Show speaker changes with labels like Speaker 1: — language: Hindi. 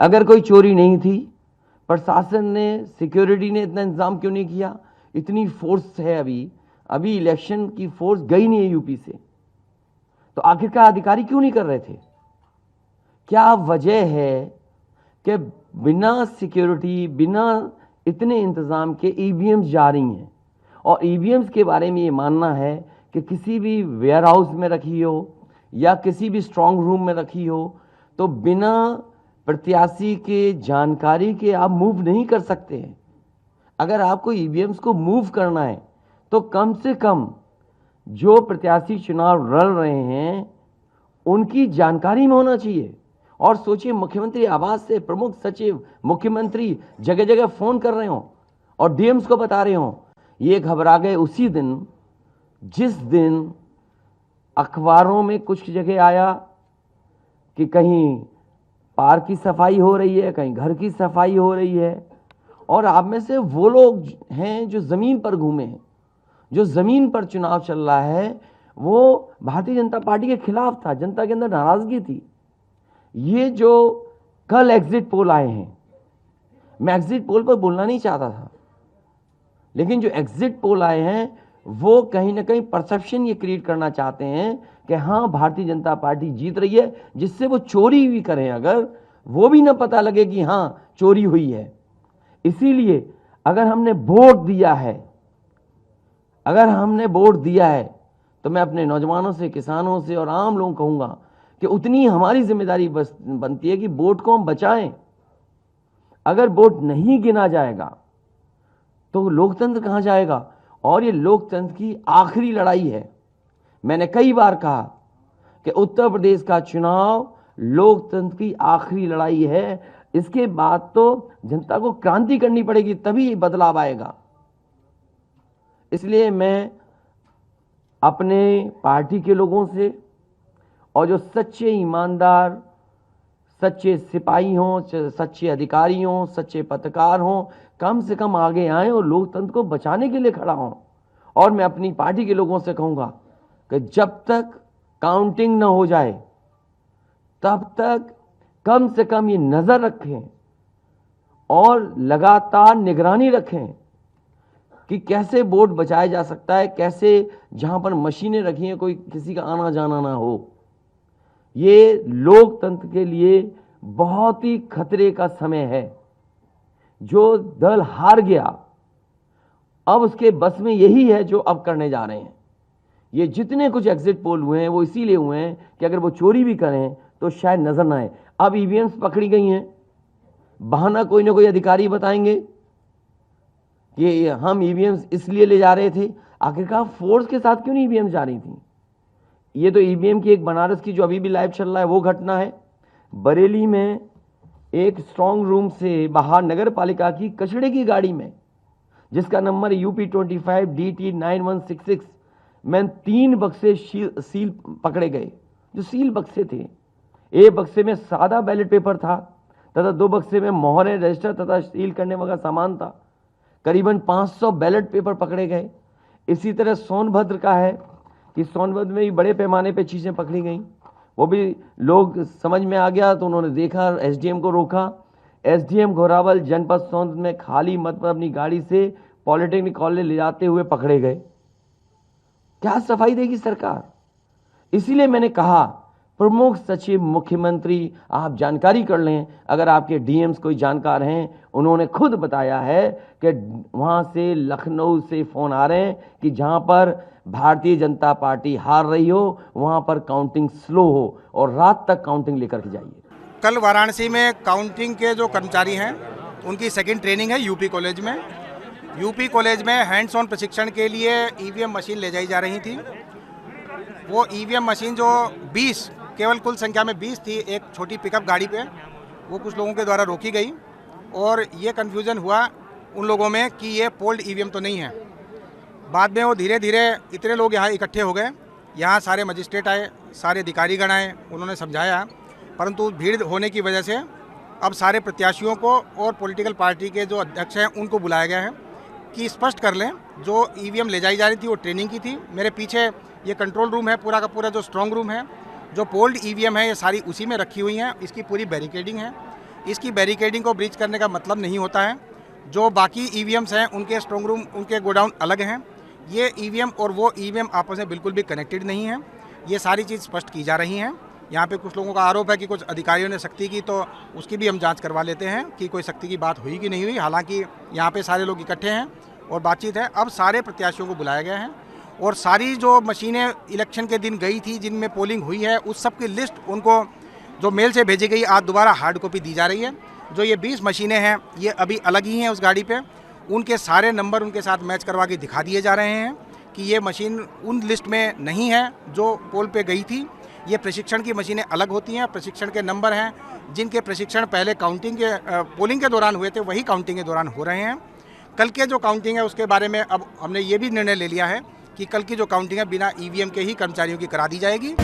Speaker 1: अगर कोई चोरी नहीं थी, प्रशासन ने, सिक्योरिटी ने इतना इंतजाम क्यों नहीं किया? इतनी फोर्स है, अभी इलेक्शन की फोर्स गई नहीं है यूपी से, तो आखिरकार अधिकारी क्यों नहीं कर रहे थे? क्या वजह है कि बिना सिक्योरिटी, बिना इतने इंतजाम के ईवीएम्स जा रही हैं? और ईवीएम्स के बारे में ये मानना है कि किसी भी वेयर हाउस में रखी हो या किसी भी स्ट्रांग रूम में रखी हो, तो बिना प्रत्याशी के जानकारी के आप मूव नहीं कर सकते हैं। अगर आपको ईवीएम्स को मूव करना है तो कम से कम जो प्रत्याशी चुनाव लड़ रहे हैं उनकी जानकारी में होना चाहिए। और सोचिए, मुख्यमंत्री आवास से प्रमुख सचिव, मुख्यमंत्री जगह जगह फोन कर रहे हो और डीएम्स को बता रहे हो। ये घबरा गए उसी दिन जिस दिन अखबारों में कुछ जगह आया कि कहीं पार्क की सफाई हो रही है, कहीं घर की सफाई हो रही है। और आप में से वो लोग हैं जो जमीन पर घूमे हैं, जो जमीन पर चुनाव चल रहा है, वो भारतीय जनता पार्टी के खिलाफ था, जनता के अंदर नाराजगी थी। ये जो कल एग्जिट पोल आए हैं, मैं एग्जिट पोल पर बोलना नहीं चाहता था, लेकिन जो एग्जिट पोल आए हैं वो कहीं ना कहीं परसेप्शन ये क्रिएट करना चाहते हैं कि हाँ, भारतीय जनता पार्टी जीत रही है, जिससे वो चोरी भी करें अगर, वो भी ना पता लगे कि हाँ चोरी हुई है। इसीलिए अगर हमने वोट दिया है तो मैं अपने नौजवानों से, किसानों से और आम लोगों को कहूंगा कि उतनी हमारी जिम्मेदारी बनती है कि वोट को हम बचाएं। अगर वोट नहीं गिना जाएगा तो लोकतंत्र कहां जाएगा? और ये लोकतंत्र की आखिरी लड़ाई है। मैंने कई बार कहा कि उत्तर प्रदेश का चुनाव लोकतंत्र की आखिरी लड़ाई है। इसके बाद तो जनता को क्रांति करनी पड़ेगी, तभी बदलाव आएगा। इसलिए मैं अपने पार्टी के लोगों से और जो सच्चे ईमानदार, सच्चे सिपाही हों, सच्चे अधिकारी हों, सच्चे पत्रकार हों, कम से कम आगे आएं और लोकतंत्र को बचाने के लिए खड़ा हों। और मैं अपनी पार्टी के लोगों से कहूंगा कि जब तक काउंटिंग न हो जाए तब तक कम से कम ये नजर रखें और लगातार निगरानी रखें कि कैसे वोट बचाया जा सकता है, कैसे जहां पर मशीनें रखी हैं कोई किसी का आना जाना ना हो। ये लोकतंत्र के लिए बहुत ही खतरे का समय है। जो दल हार गया, अब उसके बस में यही है जो अब करने जा रहे हैं। ये जितने कुछ एग्जिट पोल हुए हैं वो इसीलिए हुए हैं कि अगर वो चोरी भी करें तो शायद नजर ना आए। अब ईवीएम्स पकड़ी गई हैं, बहाना कोई ना कोई अधिकारी बताएंगे कि हम ईवीएम्स इसलिए ले जा रहे थे। आखिरकार फोर्स के साथ क्यों नहीं ईवीएम्स जा रही थी? ये तो ईवीएम की एक बनारस की जो अभी भी लाइव चल रहा है वो घटना है। बरेली में एक स्ट्रांग रूम से बाहर नगर पालिका की कचड़े की गाड़ी में, जिसका नंबर UP 25 DT 9166 में 3 बक्से सील पकड़े गए। जो सील बक्से थे, एक बक्से में सादा बैलेट पेपर था तथा 2 बक्से में मोहरें, रजिस्टर तथा सील करने वाला सामान था। करीबन 500 बैलेट पेपर पकड़े गए। इसी तरह सोनभद्र का है कि सोनभद्र में भी बड़े पैमाने पे चीज़ें पकड़ी गई। वो भी लोग समझ में आ गया तो उन्होंने देखा, SDM को रोका। SDM घोरावल जनपद सोनभद्र में खाली मत पर अपनी गाड़ी से पॉलिटेक्निक कॉलेज ले जाते हुए पकड़े गए। क्या सफाई देगी सरकार? इसीलिए मैंने कहा, प्रमुख सचिव, मुख्यमंत्री, आप जानकारी कर लें। अगर आपके DMs कोई जानकार हैं, उन्होंने खुद बताया है कि वहां से, लखनऊ से फोन आ रहे हैं कि जहां पर भारतीय जनता पार्टी हार रही हो वहां पर काउंटिंग स्लो हो और रात तक काउंटिंग लेकर के जाइए।
Speaker 2: कल वाराणसी में काउंटिंग के जो कर्मचारी हैं उनकी सेकंड ट्रेनिंग है यूपी कॉलेज में। यूपी कॉलेज में हैंड्स ऑन प्रशिक्षण के लिए ईवीएम मशीन ले जाई जा रही थी। वो ईवीएम मशीन जो 20, केवल कुल संख्या में 20 थी, एक छोटी पिकअप गाड़ी पे, वो कुछ लोगों के द्वारा रोकी गई और ये कन्फ्यूज़न हुआ उन लोगों में कि ये पोल्ड ईवीएम तो नहीं है। बाद में वो धीरे धीरे इतने लोग यहाँ इकट्ठे हो गए, यहाँ सारे मजिस्ट्रेट आए, सारे अधिकारीगण आए, उन्होंने समझाया, परंतु भीड़ होने की वजह से अब सारे प्रत्याशियों को और पॉलिटिकल पार्टी के जो अध्यक्ष हैं उनको बुलाया गया है कि स्पष्ट कर लें जो ईवीएम ले जाई जा रही थी वो ट्रेनिंग की थी। मेरे पीछे ये कंट्रोल रूम है, पूरा का पूरा जो स्ट्रॉन्ग रूम है, जो पोल्ड ईवीएम है ये सारी उसी में रखी हुई हैं, इसकी पूरी बैरिकेडिंग है। इसकी बैरिकेडिंग को ब्रीच करने का मतलब नहीं होता है। जो बाकी ईवीएम्स हैं उनके स्ट्रॉन्ग रूम, उनके गोडाउन अलग हैं। ये ईवीएम और वो ईवीएम आपस में बिल्कुल भी कनेक्टेड नहीं है। ये सारी चीज़ स्पष्ट की जा रही हैं। यहाँ पे कुछ लोगों का आरोप है कि कुछ अधिकारियों ने सख्ती की, तो उसकी भी हम जांच करवा लेते हैं कि कोई सख्ती की बात हुई कि नहीं हुई। हालांकि यहाँ पे सारे लोग इकट्ठे हैं और बातचीत है। अब सारे प्रत्याशियों को बुलाया गया है और सारी जो मशीनें इलेक्शन के दिन गई थी, जिनमें पोलिंग हुई है, उस सब की लिस्ट उनको जो मेल से भेजी गई, आज दोबारा हार्ड कॉपी दी जा रही है। जो ये 20 मशीनें हैं, ये अभी अलग ही हैं उस गाड़ी पे। उनके सारे नंबर उनके साथ मैच करवा के दिखा दिए जा रहे हैं कि ये मशीन उन लिस्ट में नहीं है जो पोल पे गई थी। ये प्रशिक्षण की मशीनें अलग होती हैं। प्रशिक्षण के नंबर हैं, जिनके प्रशिक्षण पहले काउंटिंग के पोलिंग के दौरान हुए थे, वही काउंटिंग के दौरान हो रहे हैं। कल के जो काउंटिंग है उसके बारे में अब हमने ये भी निर्णय ले लिया है कि कल की जो काउंटिंग है बिना ईवीएम के ही कर्मचारियों की करा दी जाएगी।